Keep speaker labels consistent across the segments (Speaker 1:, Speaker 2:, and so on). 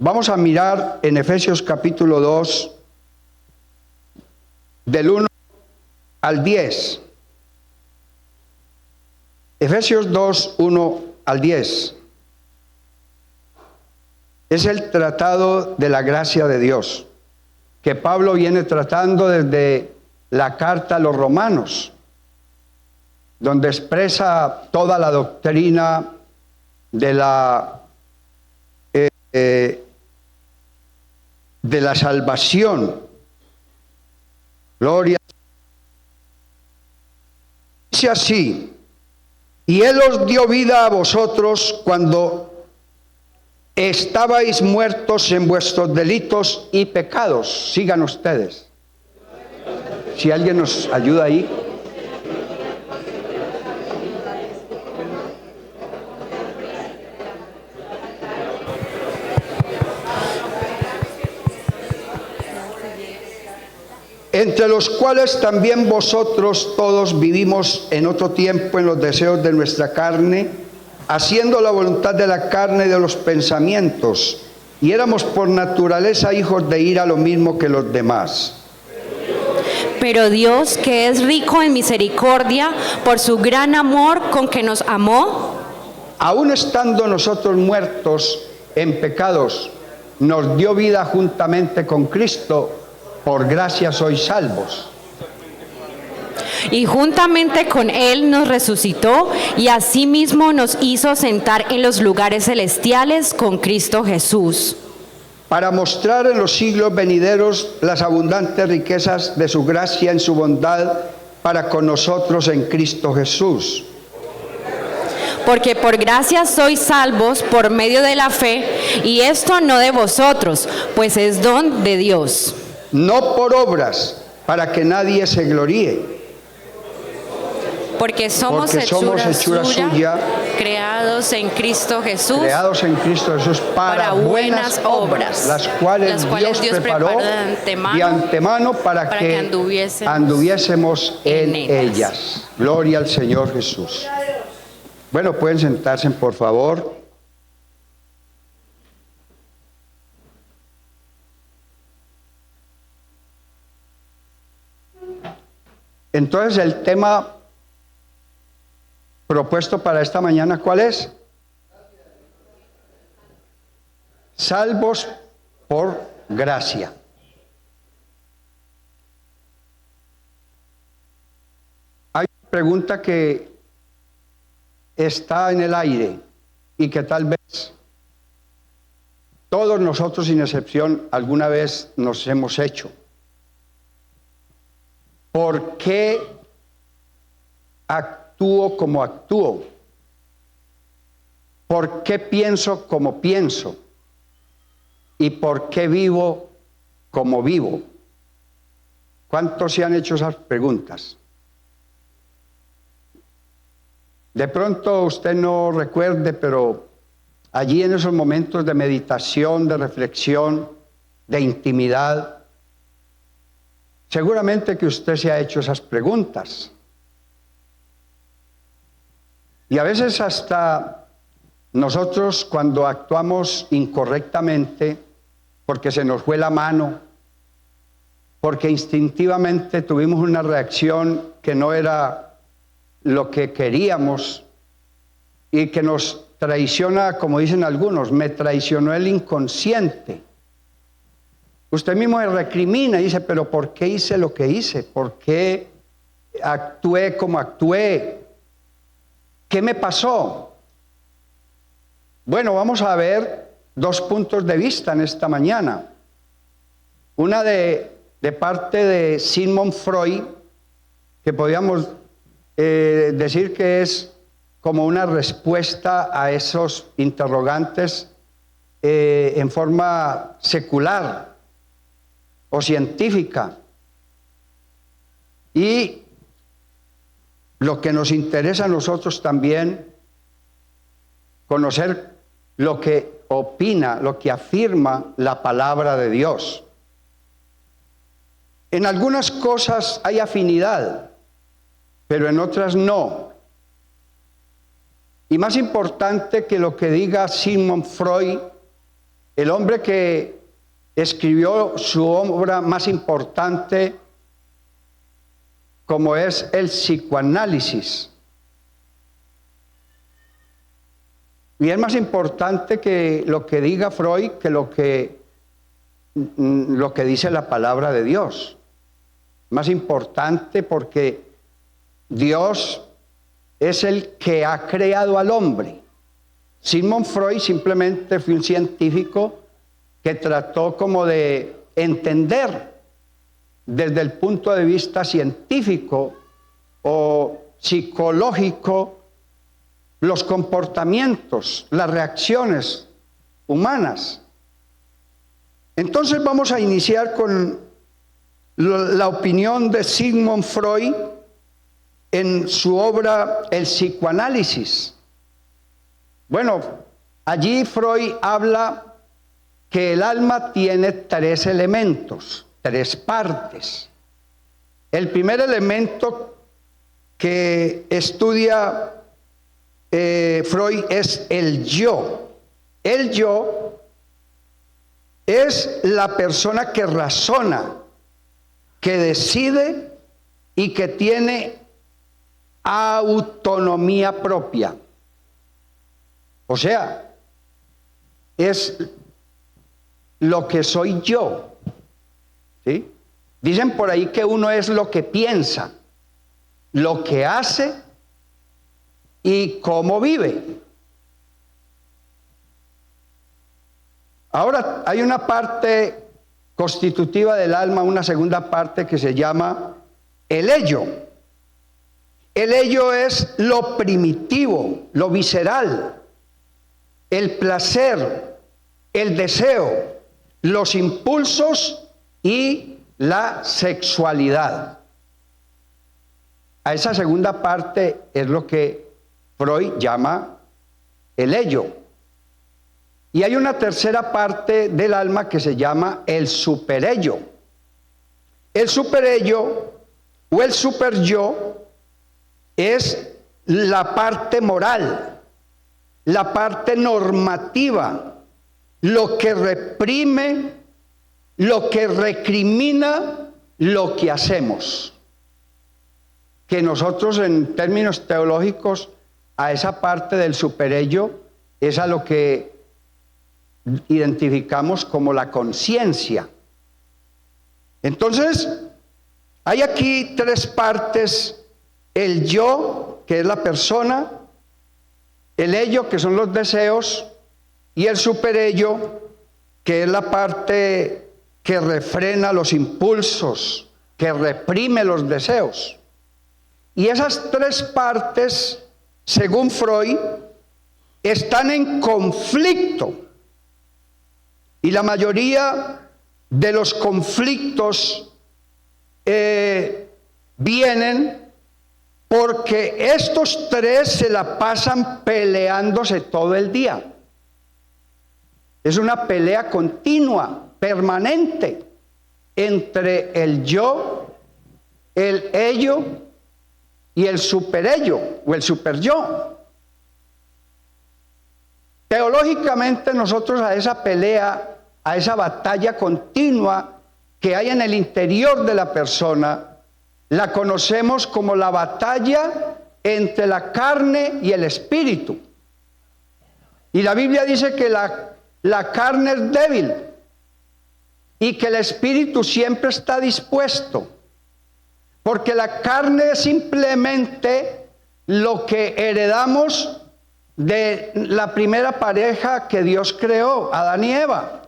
Speaker 1: Vamos a mirar en Efesios capítulo 2, del 1 al 10. Efesios 2, 1 al 10. Es el tratado de la gracia de Dios, que Pablo viene tratando desde la carta a los romanos, donde expresa toda la doctrina de la salvación. Gloria. Dice así: y Él os dio vida a vosotros cuando estabais muertos en vuestros delitos y pecados. Sigan ustedes. Si alguien nos ayuda ahí. Entre los cuales también vosotros todos vivimos en otro tiempo en los deseos de nuestra carne, haciendo la voluntad de la carne y de los pensamientos, y éramos por naturaleza hijos de ira, lo mismo que los demás.
Speaker 2: Pero Dios, que es rico en misericordia, por su gran amor con que nos amó,
Speaker 1: aun estando nosotros muertos en pecados, nos dio vida juntamente con Cristo. Por gracia sois salvos.
Speaker 2: y juntamente con Él nos resucitó, y asimismo nos hizo sentar en los lugares celestiales con Cristo Jesús,
Speaker 1: Para mostrar en los siglos venideros las abundantes riquezas de su gracia en su bondad para con nosotros en Cristo Jesús.
Speaker 2: porque por gracia sois salvos por medio de la fe, y esto no de vosotros, pues es don de Dios.
Speaker 1: No por obras, para que nadie se gloríe,
Speaker 2: Porque somos hechura suya, creados en Cristo Jesús,
Speaker 1: para buenas obras, las cuales Dios preparó de antemano para que anduviésemos en ellas. Gloria al Señor Jesús. Bueno, pueden sentarse, por favor. Entonces, el tema propuesto para esta mañana, ¿cuál es? Salvos por gracia. Hay una pregunta que está en el aire y que tal vez todos nosotros, sin excepción, alguna vez nos hemos hecho. ¿Por qué actúo como actúo? ¿Por qué pienso como pienso? ¿Y por qué vivo como vivo? ¿Cuántos se han hecho esas preguntas? De pronto usted no recuerde, pero allí en esos momentos de meditación, de reflexión, de intimidad, seguramente que usted se ha hecho esas preguntas. Y a veces hasta nosotros, cuando actuamos incorrectamente, porque se nos fue la mano, porque instintivamente tuvimos una reacción que no era lo que queríamos y que nos traiciona, como dicen algunos, me traicionó el inconsciente. Usted mismo se recrimina y dice, pero ¿por qué hice lo que hice? ¿Por qué actué como actué? ¿Qué me pasó? Bueno, vamos a ver dos puntos de vista en esta mañana. Una de parte de Sigmund Freud, que podríamos decir que es como una respuesta a esos interrogantes en forma secular o científica. Y lo que nos interesa a nosotros también, conocer lo que opina, lo que afirma la palabra de Dios. En algunas cosas hay afinidad, pero en otras no. Y más importante que lo que diga Sigmund Freud, el hombre que escribió su obra más importante, como es el psicoanálisis. Y es más importante que lo que diga Freud que lo que dice la palabra de Dios. Más importante porque Dios es el que ha creado al hombre. Sigmund Freud simplemente fue un científico que trató como de entender desde el punto de vista científico o psicológico los comportamientos, las reacciones humanas. Entonces vamos a iniciar con la opinión de Sigmund Freud en su obra El psicoanálisis. Bueno, allí Freud habla que el alma tiene 3 elementos, 3 partes. El primer elemento que estudia Freud es el yo. El yo es la persona que razona, que decide y que tiene autonomía propia. O sea, es lo que soy yo. ¿Sí? Dicen por ahí que uno es lo que piensa, lo que hace y cómo vive. Ahora hay una parte constitutiva del alma, una segunda parte que se llama el ello. El ello es lo primitivo, lo visceral, el placer, el deseo, los impulsos y la sexualidad. A esa segunda parte es lo que Freud llama el ello. Y hay una tercera parte del alma que se llama el superello. El superello o el superyo es la parte moral, la parte normativa, lo que reprime, lo que recrimina lo que hacemos. Que nosotros en términos teológicos a esa parte del superello es a lo que identificamos como la conciencia. Entonces, hay aquí 3 partes: el yo, que es la persona, el ello, que son los deseos, y el superello, que es la parte que refrena los impulsos, que reprime los deseos. Y esas 3 partes, según Freud, están en conflicto. Y la mayoría de los conflictos vienen porque estos 3 se la pasan peleándose todo el día. Es una pelea continua, permanente, entre el yo, el ello y el superello o el superyo. Teológicamente nosotros a esa pelea, a esa batalla continua que hay en el interior de la persona, la conocemos como la batalla entre la carne y el espíritu. Y la Biblia dice que la carne es débil y que el espíritu siempre está dispuesto. Porque la carne es simplemente lo que heredamos de la primera pareja que Dios creó, Adán y Eva.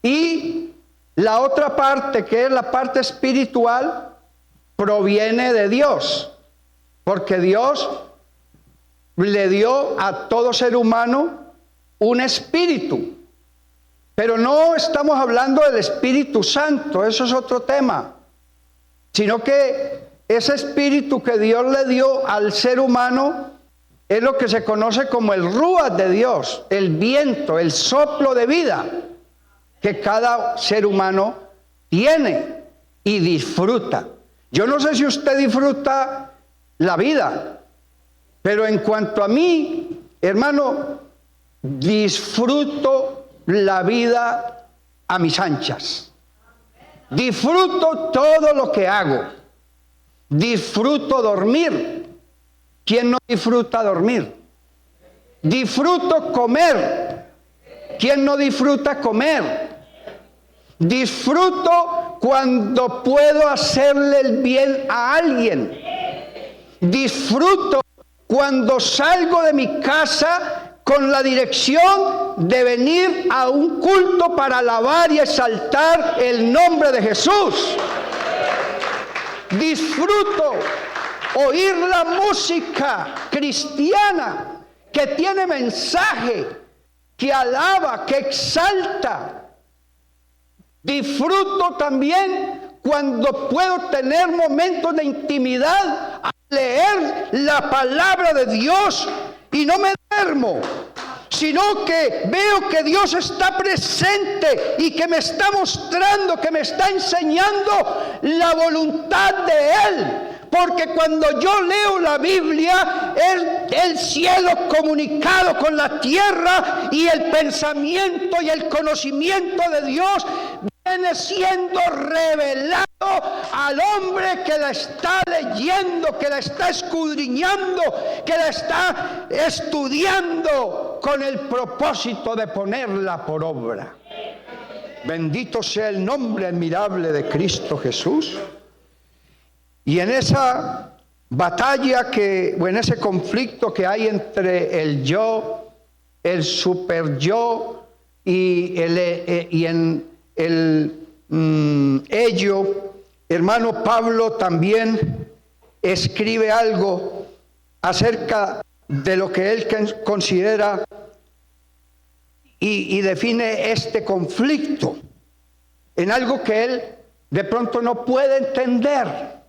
Speaker 1: Y la otra parte, que es la parte espiritual, proviene de Dios. Porque Dios le dio a todo ser humano un espíritu. Pero no estamos hablando del Espíritu Santo, eso es otro tema. Sino que ese espíritu que Dios le dio al ser humano es lo que se conoce como el ruach de Dios, el viento, el soplo de vida que cada ser humano tiene y disfruta. Yo no sé si usted disfruta la vida, pero en cuanto a mí, hermano, disfruto la vida a mis anchas. Disfruto todo lo que hago. Disfruto dormir. ¿Quién no disfruta dormir? Disfruto comer. ¿Quién no disfruta comer? Disfruto cuando puedo hacerle el bien a alguien. Disfruto cuando salgo de mi casa con la dirección de venir a un culto para alabar y exaltar el nombre de Jesús. Disfruto oír la música cristiana que tiene mensaje, que alaba, que exalta. Disfruto también cuando puedo tener momentos de intimidad a leer la palabra de Dios y no me duermo, sino que veo que Dios está presente y que me está mostrando, que me está enseñando la voluntad de Él. Porque cuando yo leo la Biblia, es el cielo comunicado con la tierra y el pensamiento y el conocimiento de Dios viene siendo revelado al hombre que la está leyendo, que la está escudriñando, que la está estudiando con el propósito de ponerla por obra. Bendito sea el nombre admirable de Cristo Jesús. Y en esa batalla o en ese conflicto que hay entre el yo, el super yo y en el ello, hermano Pablo también escribe algo acerca de lo que él considera y define este conflicto en algo que él de pronto no puede entender.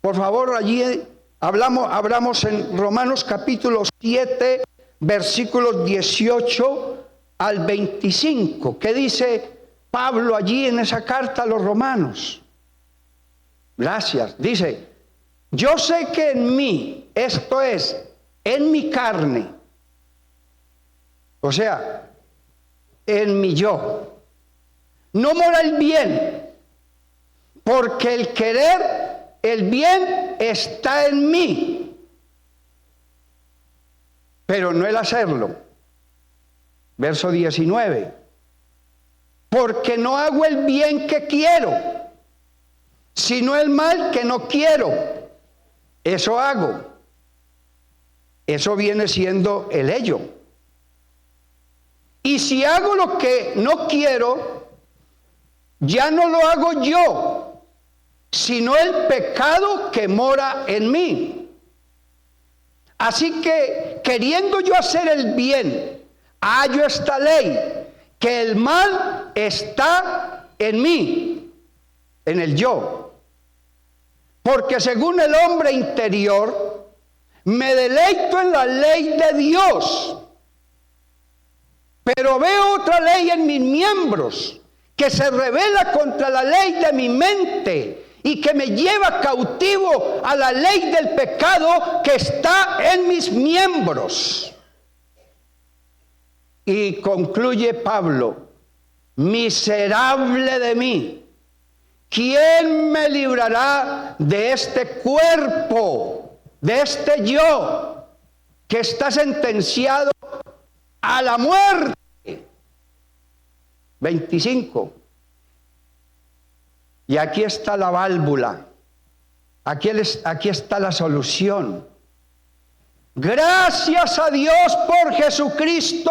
Speaker 1: Por favor, allí hablamos en Romanos capítulo 7, versículos 18 al 25. ¿Qué dice Pablo allí en esa carta a los romanos? Gracias. Dice: yo sé que en mí, esto es, en mi carne, o sea, en mi yo, no mora el bien, porque el querer el bien está en mí, pero no el hacerlo. Verso 19. Porque no hago el bien que quiero, sino el mal que no quiero. Eso hago. Eso viene siendo el ello. Y si hago lo que no quiero, ya no lo hago yo, sino el pecado que mora en mí. Así que, queriendo yo hacer el bien, hallo esta ley, que el mal está en mí, en el yo. Porque según el hombre interior, me deleito en la ley de Dios, pero veo otra ley en mis miembros, que se revela contra la ley de mi mente, y que me lleva cautivo a la ley del pecado que está en mis miembros. Y concluye Pablo: miserable de mí, ¿quién me librará de este cuerpo, de este yo, que está sentenciado a la muerte? 25. Y aquí está la válvula, aquí está la solución. Gracias a Dios por Jesucristo,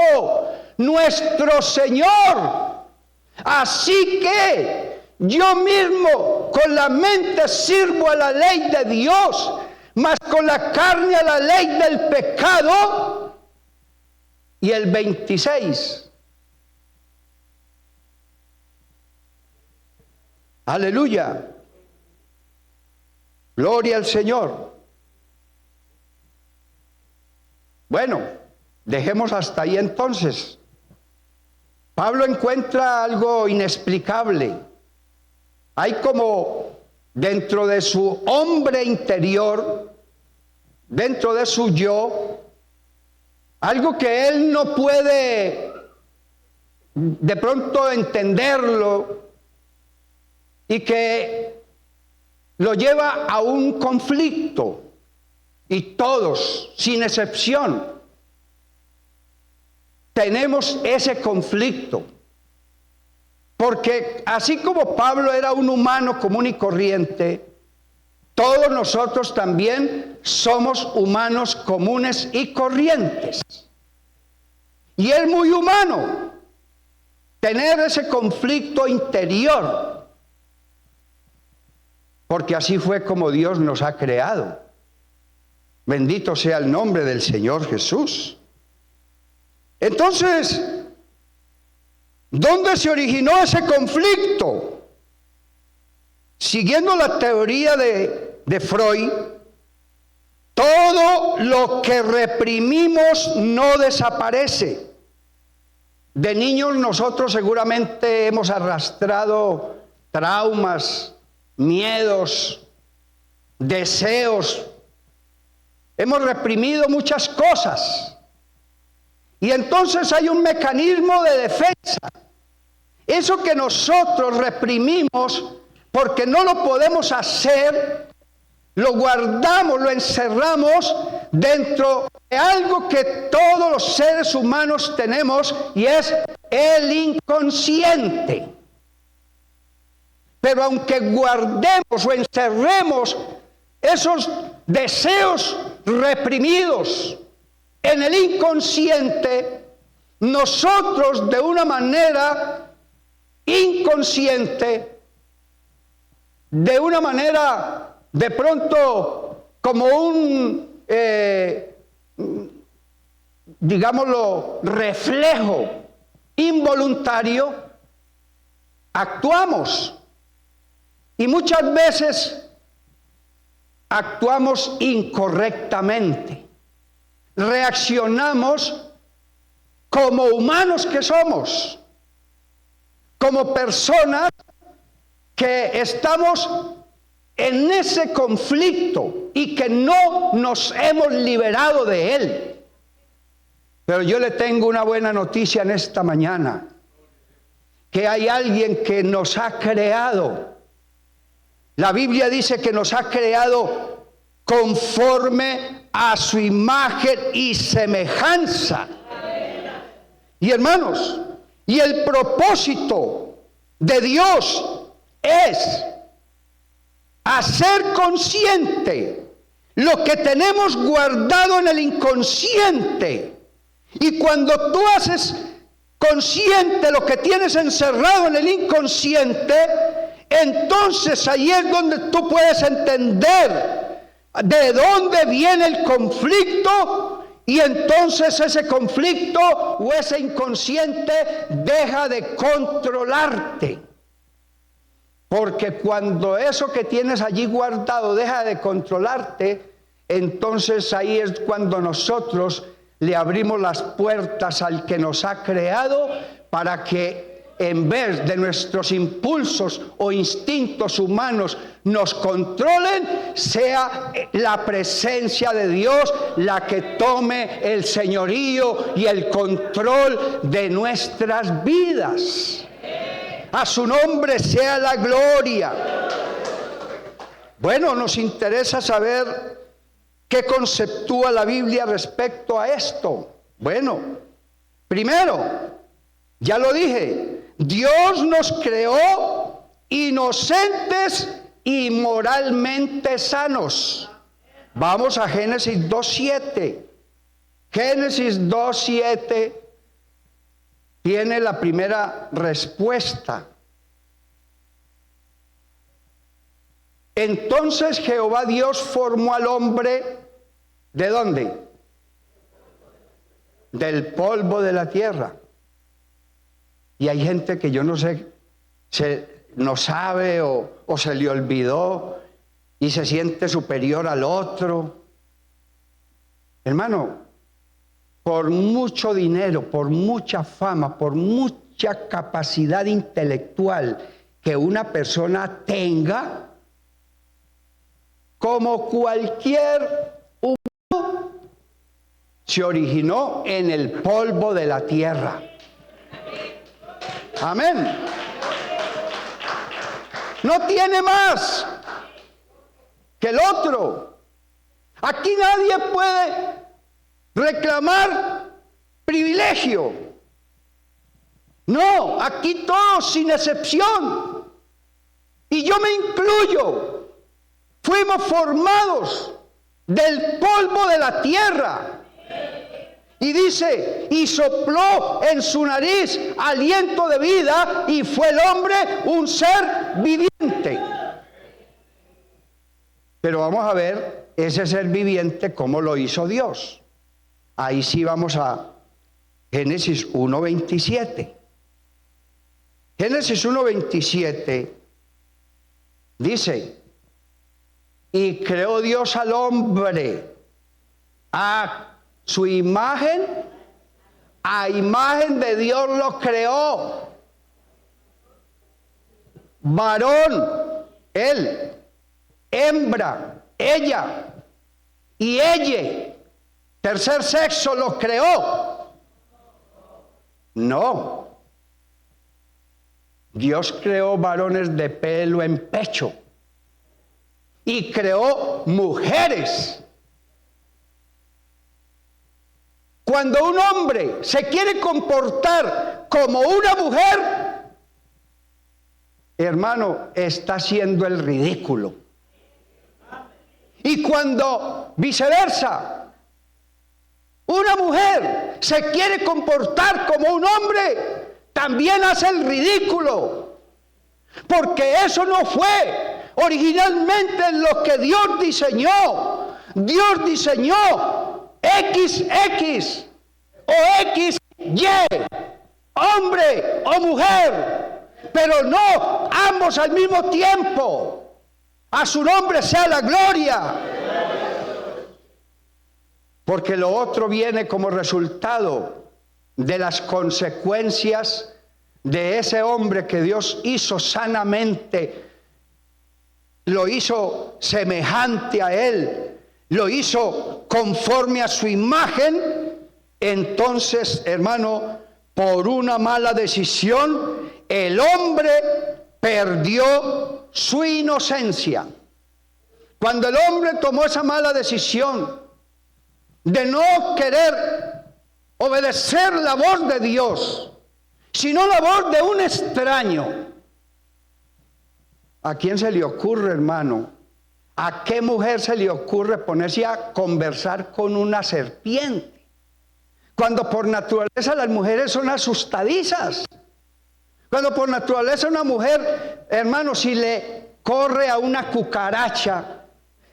Speaker 1: nuestro Señor. Así que yo mismo con la mente sirvo a la ley de Dios, mas con la carne a la ley del pecado. Y el 26. Aleluya. Gloria al Señor. Bueno, dejemos hasta ahí entonces. Pablo encuentra algo inexplicable. Hay como dentro de su hombre interior, dentro de su yo, algo que él no puede de pronto entenderlo y que lo lleva a un conflicto. Y todos, sin excepción, tenemos ese conflicto. Porque así como Pablo era un humano común y corriente, todos nosotros también somos humanos comunes y corrientes. Y es muy humano tener ese conflicto interior, porque así fue como Dios nos ha creado. Bendito sea el nombre del Señor Jesús. Entonces, ¿dónde se originó ese conflicto? Siguiendo la teoría de Freud, todo lo que reprimimos no desaparece. De niños nosotros seguramente hemos arrastrado traumas, miedos, deseos. Hemos reprimido muchas cosas. Y entonces hay un mecanismo de defensa. Eso que nosotros reprimimos porque no lo podemos hacer, lo guardamos, lo encerramos dentro de algo que todos los seres humanos tenemos, y es el inconsciente. Pero aunque guardemos o encerremos esos deseos reprimidos en el inconsciente, nosotros de una manera inconsciente, de una manera de pronto como un, digámoslo, reflejo involuntario, actuamos. Y muchas veces actuamos incorrectamente. Reaccionamos como humanos que somos, como personas que estamos en ese conflicto y que no nos hemos liberado de él. Pero yo le tengo una buena noticia en esta mañana, que hay alguien que nos ha creado. La Biblia dice que nos ha creado conforme a su imagen y semejanza. Y hermanos, y el propósito de Dios es hacer consciente lo que tenemos guardado en el inconsciente. Y cuando tú haces consciente lo que tienes encerrado en el inconsciente, entonces ahí es donde tú puedes entender de dónde viene el conflicto, y entonces ese conflicto o ese inconsciente deja de controlarte. Porque cuando eso que tienes allí guardado deja de controlarte, entonces ahí es cuando nosotros le abrimos las puertas al que nos ha creado, para que en vez de nuestros impulsos o instintos humanos nos controlen, sea la presencia de Dios la que tome el señorío y el control de nuestras vidas. A su nombre sea la gloria. Bueno, nos interesa saber qué conceptúa la Biblia respecto a esto. Bueno, primero, ya lo dije, Dios nos creó inocentes y moralmente sanos. Vamos a Génesis 2:7. Génesis 2:7 tiene la primera respuesta. Entonces Jehová Dios formó al hombre, ¿de dónde? Del polvo de la tierra. Y hay gente que yo no sé, no sabe o se le olvidó y se siente superior al otro. Hermano, por mucho dinero, por mucha fama, por mucha capacidad intelectual que una persona tenga, como cualquier humano, se originó en el polvo de la tierra. Amén. No tiene más que el otro. Aquí nadie puede reclamar privilegio. No, aquí todos sin excepción. Y yo me incluyo. Fuimos formados del polvo de la tierra. Y dice, y sopló en su nariz aliento de vida, y fue el hombre un ser viviente. Pero vamos a ver ese ser viviente, cómo lo hizo Dios. Ahí sí vamos a Génesis 1:27. Génesis 1:27 dice, y creó Dios al hombre a su imagen, a imagen de Dios lo creó. Varón, él, hembra, ella, y ella, tercer sexo, lo creó. No. Dios creó varones de pelo en pecho y creó mujeres. Cuando un hombre se quiere comportar como una mujer, hermano, está haciendo el ridículo. Y cuando viceversa, una mujer se quiere comportar como un hombre, también hace el ridículo. Porque eso no fue originalmente lo que Dios diseñó. Dios diseñó XX o XY, hombre o mujer, pero no ambos al mismo tiempo. A su nombre sea la gloria. Porque lo otro viene como resultado de las consecuencias de ese hombre que Dios hizo sanamente, lo hizo semejante a él, lo hizo conforme a su imagen. Entonces, hermano, por una mala decisión, el hombre perdió su inocencia. Cuando el hombre tomó esa mala decisión de no querer obedecer la voz de Dios, sino la voz de un extraño, ¿a quién se le ocurre, hermano? ¿A qué mujer se le ocurre ponerse a conversar con una serpiente? Cuando por naturaleza las mujeres son asustadizas. Cuando por naturaleza una mujer, hermano, si le corre a una cucaracha,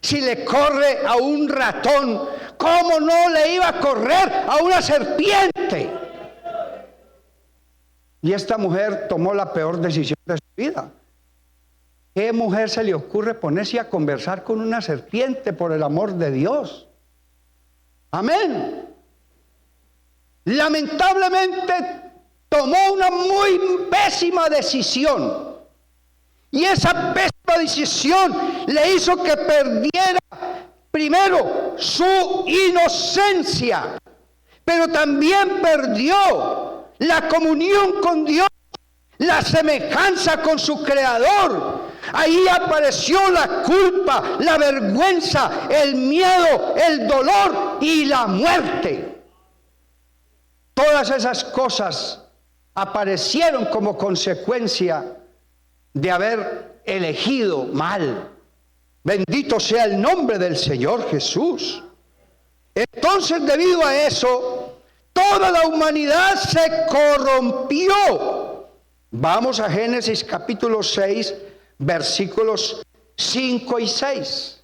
Speaker 1: si le corre a un ratón, ¿cómo no le iba a correr a una serpiente? Y esta mujer tomó la peor decisión de su vida. ¿Qué mujer se le ocurre ponerse a conversar con una serpiente, por el amor de Dios? Amén. Lamentablemente tomó una muy pésima decisión. Y esa pésima decisión le hizo que perdiera primero su inocencia, pero también perdió la comunión con Dios, la semejanza con su Creador. Ahí apareció la culpa, la vergüenza, el miedo, el dolor y la muerte. Todas esas cosas aparecieron como consecuencia de haber elegido mal. Bendito sea el nombre del Señor Jesús. Entonces, debido a eso, toda la humanidad se corrompió. Vamos a Génesis capítulo 6, versículos 5 y 6.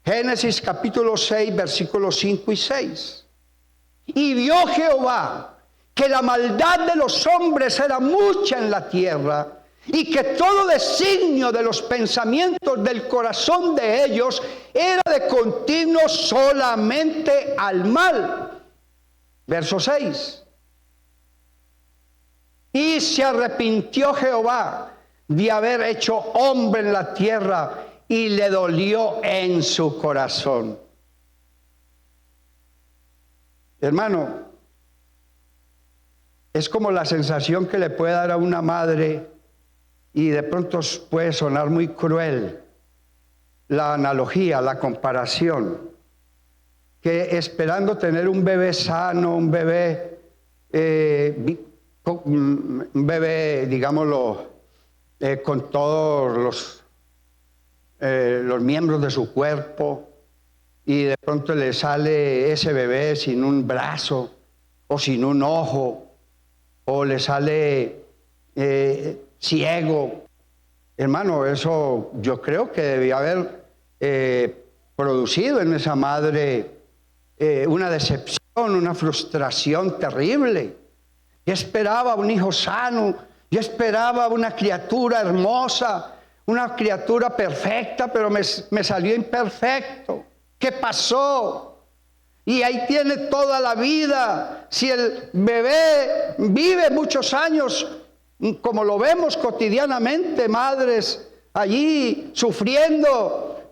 Speaker 1: Génesis capítulo 6, versículos 5 y 6. Y vio Jehová que la maldad de los hombres era mucha en la tierra, y que todo designio de los pensamientos del corazón de ellos era de continuo solamente al mal. Verso 6. Y se arrepintió Jehová de haber hecho hombre en la tierra, y le dolió en su corazón. Hermano, Es como la sensación que le puede dar a una madre, y de pronto puede sonar muy cruel la analogía, la comparación, que esperando tener un bebé sano, un bebé, digámoslo, con todos los miembros de su cuerpo, y de pronto le sale ese bebé sin un brazo o sin un ojo, o le sale ciego. Hermano, eso yo creo que debía haber producido en esa madre una decepción, una frustración terrible. Yo esperaba un hijo sano, yo esperaba una criatura hermosa, una criatura perfecta, pero me salió imperfecto. ¿Qué pasó? Y ahí tiene toda la vida. Si el bebé vive muchos años, como lo vemos cotidianamente, madres allí sufriendo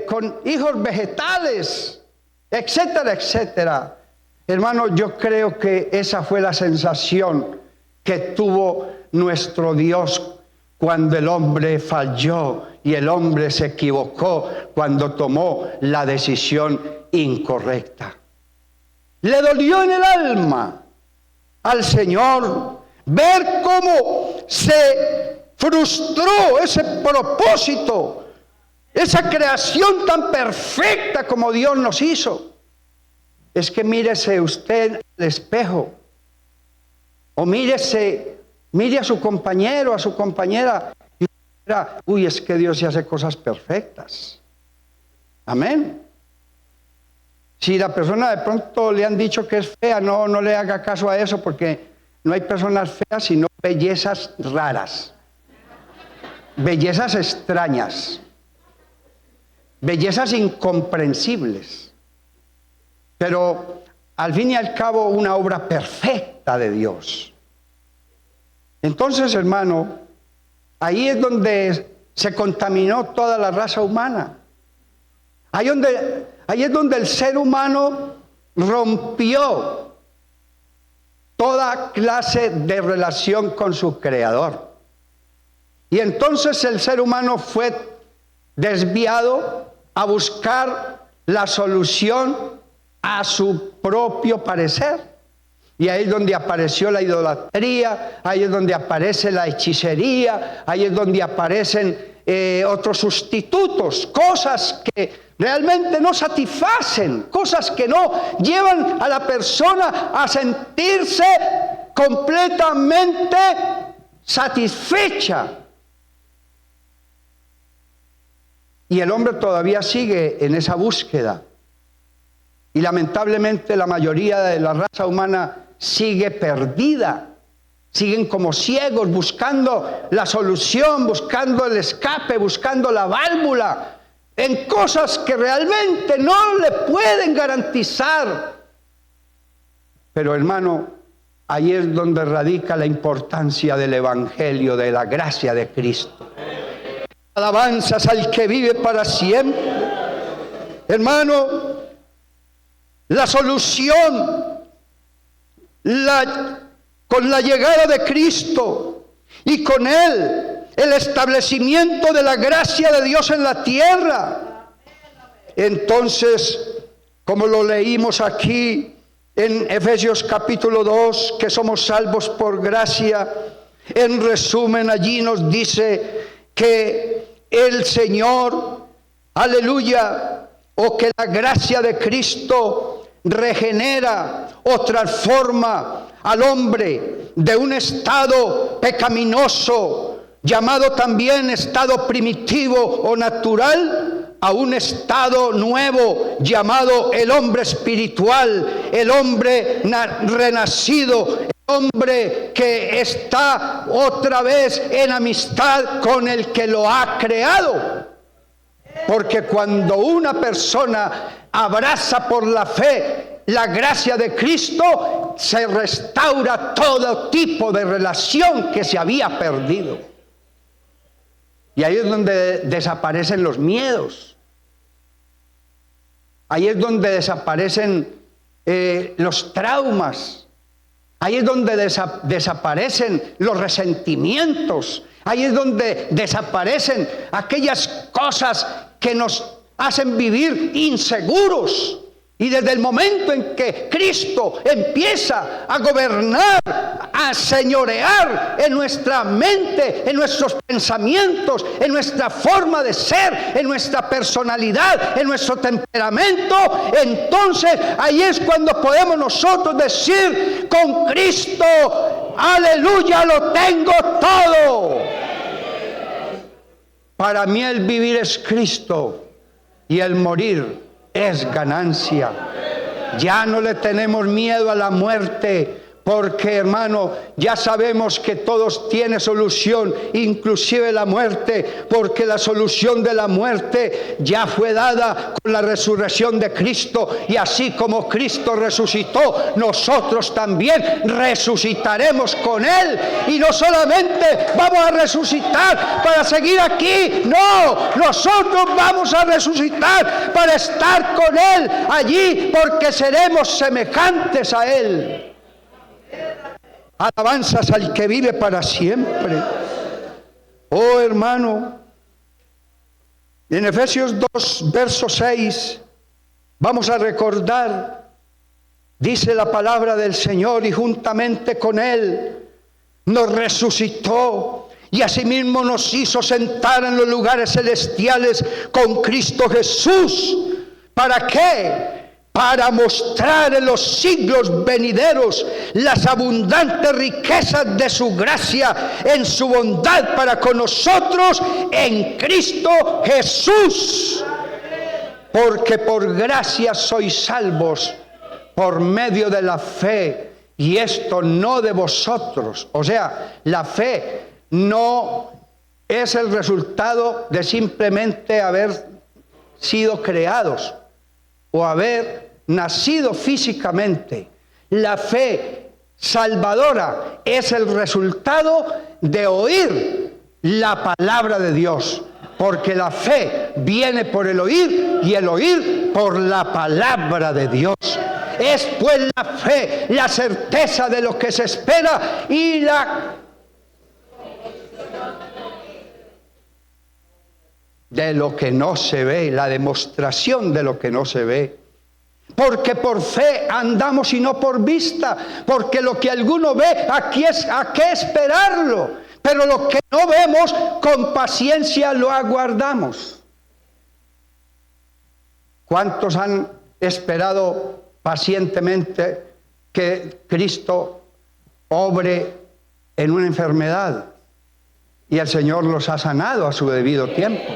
Speaker 1: con hijos vegetales, etcétera, etcétera. Hermano, yo creo que esa fue la sensación que tuvo nuestro Dios cuando el hombre falló y el hombre se equivocó cuando tomó la decisión incorrecta. Le dolió en el alma al Señor ver cómo se frustró ese propósito, esa creación tan perfecta como Dios nos hizo. Es que mírese usted al espejo, o mire a su compañero, a su compañera, y dirá, uy, es que Dios se hace cosas perfectas. Amén. Si la persona de pronto le han dicho que es fea, no le haga caso a eso, porque no hay personas feas, sino bellezas raras, bellezas extrañas, bellezas incomprensibles. Pero al fin y al cabo una obra perfecta de Dios. Entonces, hermano, ahí es donde se contaminó toda la raza humana. Ahí es donde el ser humano rompió toda clase de relación con su Creador. Y entonces el ser humano fue desviado a buscar la solución a su propio parecer. Y ahí es donde apareció la idolatría, ahí es donde aparece la hechicería, ahí es donde aparecen otros sustitutos, cosas que realmente no satisfacen, cosas que no llevan a la persona a sentirse completamente satisfecha. Y el hombre todavía sigue en esa búsqueda. Y lamentablemente la mayoría de la raza humana sigue perdida. Siguen como ciegos buscando la solución, buscando el escape, buscando la válvula en cosas que realmente no le pueden garantizar. Pero hermano, ahí es donde radica la importancia del Evangelio, de la gracia de Cristo. Alabanzas al que vive para siempre. Hermano, la solución, con la llegada de Cristo y con Él, el establecimiento de la gracia de Dios en la tierra. Entonces, como lo leímos aquí en Efesios capítulo 2, que somos salvos por gracia, en resumen allí nos dice que el Señor, aleluya, o que la gracia de Cristo regenera o transforma al hombre de un estado pecaminoso, llamado también estado primitivo o natural, a un estado nuevo llamado el hombre espiritual, el hombre renacido, el hombre que está otra vez en amistad con el que lo ha creado. Porque cuando una persona abraza por la fe la gracia de Cristo, se restaura todo tipo de relación que se había perdido. Y ahí es donde desaparecen los miedos. Ahí es donde desaparecen los traumas. Ahí es donde desaparecen los resentimientos. Ahí es donde desaparecen aquellas cosas que nos hacen vivir inseguros. Y desde el momento en que Cristo empieza a gobernar, a señorear en nuestra mente, en nuestros pensamientos, en nuestra forma de ser, en nuestra personalidad, en nuestro temperamento, entonces ahí es cuando podemos nosotros decir: con Cristo, aleluya, lo tengo todo. Para mí el vivir es Cristo y el morir es ganancia. Ya no le tenemos miedo a la muerte, porque, hermano, ya sabemos que todos tienen solución, inclusive la muerte, porque la solución de la muerte ya fue dada con la resurrección de Cristo. Y así como Cristo resucitó, nosotros también resucitaremos con Él. Y no solamente vamos a resucitar para seguir aquí, no, nosotros vamos a resucitar para estar con Él allí, porque seremos semejantes a Él. Alabanzas al que vive para siempre. Oh, hermano, en Efesios 2, verso 6, vamos a recordar, dice la palabra del Señor: y juntamente con Él nos resucitó, y asimismo nos hizo sentar en los lugares celestiales con Cristo Jesús. ¿Para qué? Para mostrar en los siglos venideros las abundantes riquezas de su gracia en su bondad para con nosotros en Cristo Jesús. Porque por gracia sois salvos por medio de la fe, y esto no de vosotros. O sea, la fe no es el resultado de simplemente haber sido creados o haber nacido físicamente. La fe salvadora es el resultado de oír la palabra de Dios, porque la fe viene por el oír y el oír por la palabra de Dios. Es pues la fe la certeza de lo que se espera y la de lo que no se ve, la demostración de lo que no se ve. Porque por fe andamos y no por vista, porque lo que alguno ve, aquí es a qué esperarlo, pero lo que no vemos, con paciencia lo aguardamos. ¿Cuántos han esperado pacientemente que Cristo obre en una enfermedad y el Señor los ha sanado a su debido tiempo?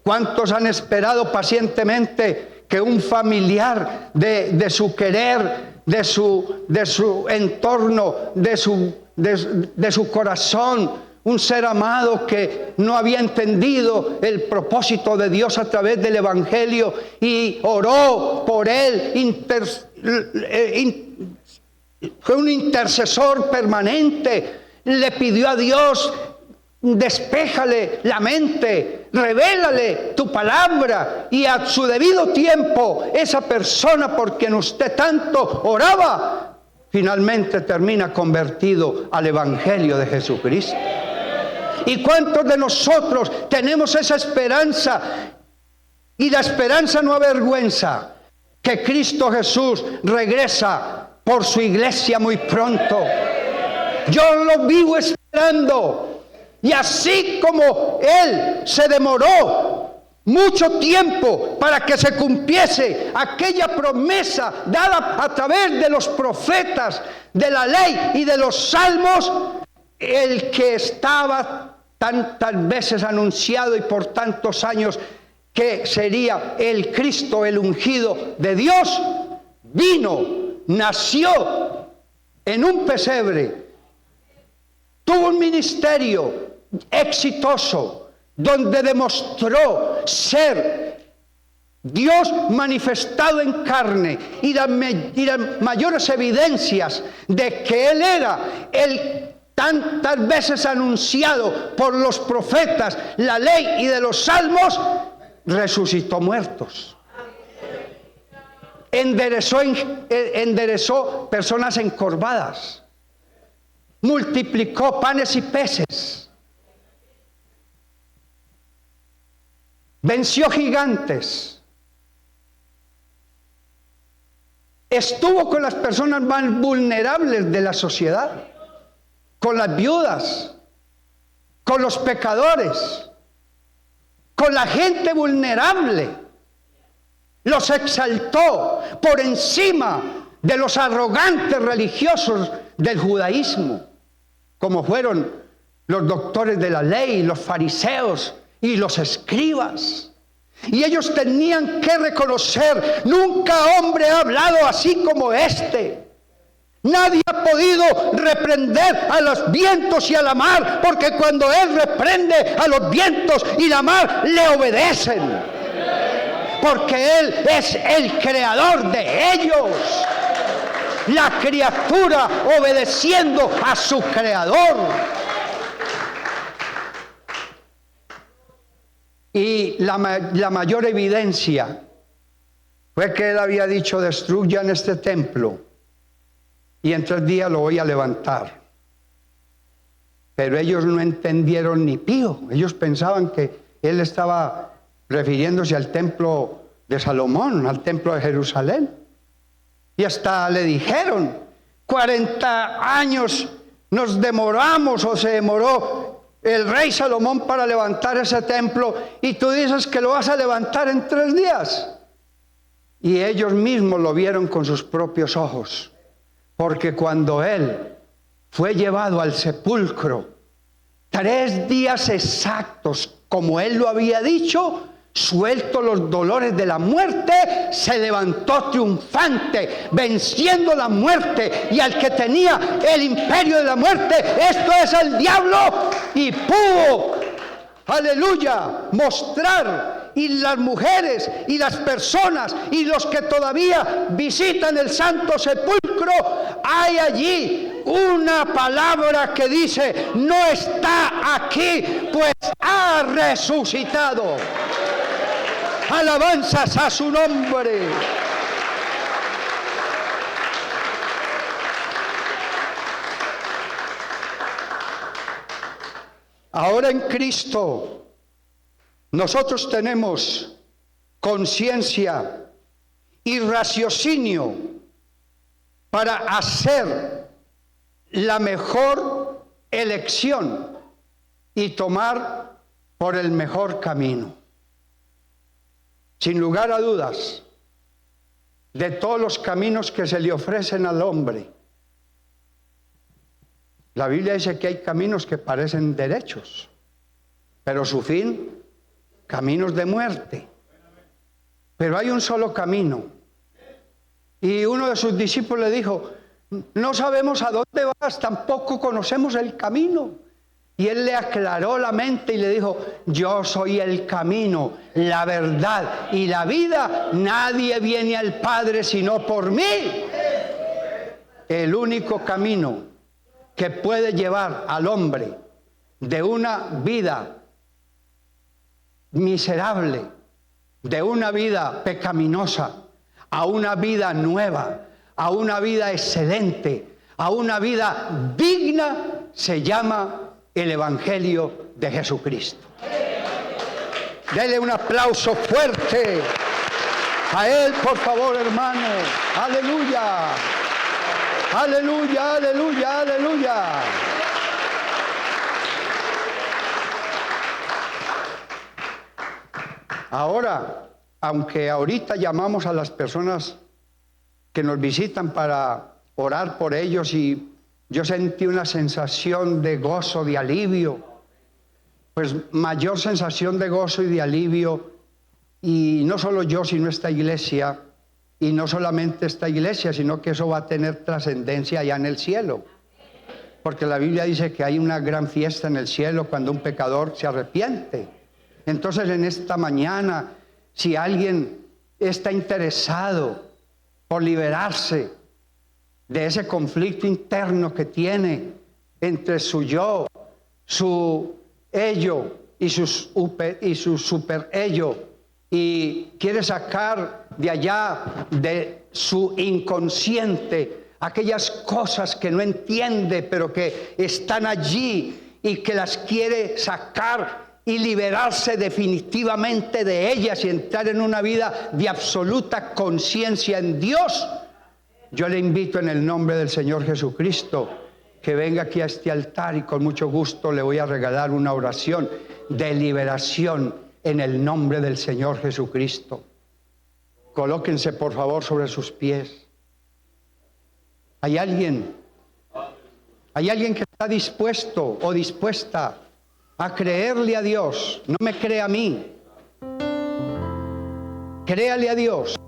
Speaker 1: ¿Cuántos han esperado pacientemente que un familiar de su querer, de su entorno, de su corazón, un ser amado que no había entendido el propósito de Dios a través del Evangelio y oró por él, fue un intercesor permanente, le pidió a Dios: despéjale la mente, revélale tu palabra, y a su debido tiempo esa persona por quien usted tanto oraba finalmente termina convertido al Evangelio de Jesucristo? ¿Y cuántos de nosotros tenemos esa esperanza? Y la esperanza no avergüenza, que Cristo Jesús regresa por su iglesia muy pronto. Yo lo vivo esperando. Y así como Él se demoró mucho tiempo para que se cumpliese aquella promesa dada a través de los profetas, de la ley y de los salmos, el que estaba tantas veces anunciado y por tantos años que sería el Cristo, el ungido de Dios, vino, nació en un pesebre, tuvo un ministerio exitoso, donde demostró ser Dios manifestado en carne, y las mayores evidencias de que Él era el tantas veces anunciado por los profetas, la ley y de los salmos, resucitó muertos. enderezó personas encorvadas, multiplicó panes y peces, venció gigantes, estuvo con las personas más vulnerables de la sociedad, con las viudas, con los pecadores, con la gente vulnerable. Los exaltó por encima de los arrogantes religiosos del judaísmo, como fueron los doctores de la ley, los fariseos y los escribas. Y ellos tenían que reconocer: nunca hombre ha hablado así como este. Nadie ha podido reprender a los vientos y a la mar, porque cuando Él reprende a los vientos y la mar, le obedecen. Porque Él es el creador de ellos. La criatura obedeciendo a su creador. Y la mayor evidencia fue que Él había dicho: destruyan este templo y en 3 días lo voy a levantar. Pero ellos no entendieron ni pío. Ellos pensaban que Él estaba refiriéndose al templo de Salomón, al templo de Jerusalén. Y hasta le dijeron: 40 años nos demoramos, o se demoró el rey Salomón para levantar ese templo, y tú dices que lo vas a levantar en 3 días. Y ellos mismos lo vieron con sus propios ojos, porque cuando Él fue llevado al sepulcro, 3 días exactos, como Él lo había dicho, suelto los dolores de la muerte, se levantó triunfante, venciendo la muerte y al que tenía el imperio de la muerte, esto es el diablo, y pudo, aleluya, mostrar. Y las mujeres y las personas y los que todavía visitan el santo sepulcro, hay allí una palabra que dice: no está aquí, pues ha resucitado. Alabanzas a su nombre. Ahora en Cristo nosotros tenemos conciencia y raciocinio para hacer la mejor elección y tomar por el mejor camino. Sin lugar a dudas, de todos los caminos que se le ofrecen al hombre, la Biblia dice que hay caminos que parecen derechos, pero su fin, caminos de muerte. Pero hay un solo camino. Y uno de sus discípulos le dijo: no sabemos a dónde vas, tampoco conocemos el camino. Y Él le aclaró la mente y le dijo: yo soy el camino, la verdad y la vida. Nadie viene al Padre sino por mí. El único camino que puede llevar al hombre de una vida miserable, de una vida pecaminosa, a una vida nueva, a una vida excelente, a una vida digna, se llama el Evangelio de Jesucristo. Dele un aplauso fuerte a Él, por favor, hermano. Aleluya. Aleluya, aleluya, aleluya. Ahora, aunque ahorita llamamos a las personas que nos visitan para orar por ellos, y yo sentí una sensación de gozo, de alivio, pues mayor sensación de gozo y de alivio, y no solo yo, sino esta iglesia, y no solamente esta iglesia, sino que eso va a tener trascendencia allá en el cielo, porque la Biblia dice que hay una gran fiesta en el cielo cuando un pecador se arrepiente. Entonces, en esta mañana, si alguien está interesado por liberarse de ese conflicto interno que tiene entre su yo, su ello y su super ello, y quiere sacar de allá, de su inconsciente, aquellas cosas que no entiende, pero que están allí y que las quiere sacar y liberarse definitivamente de ellas y entrar en una vida de absoluta conciencia en Dios. Yo le invito en el nombre del Señor Jesucristo que venga aquí a este altar y con mucho gusto le voy a regalar una oración de liberación en el nombre del Señor Jesucristo. Colóquense por favor sobre sus pies. ¿Hay alguien que está dispuesto o dispuesta a creerle a Dios? No me crea a mí. Créale a Dios.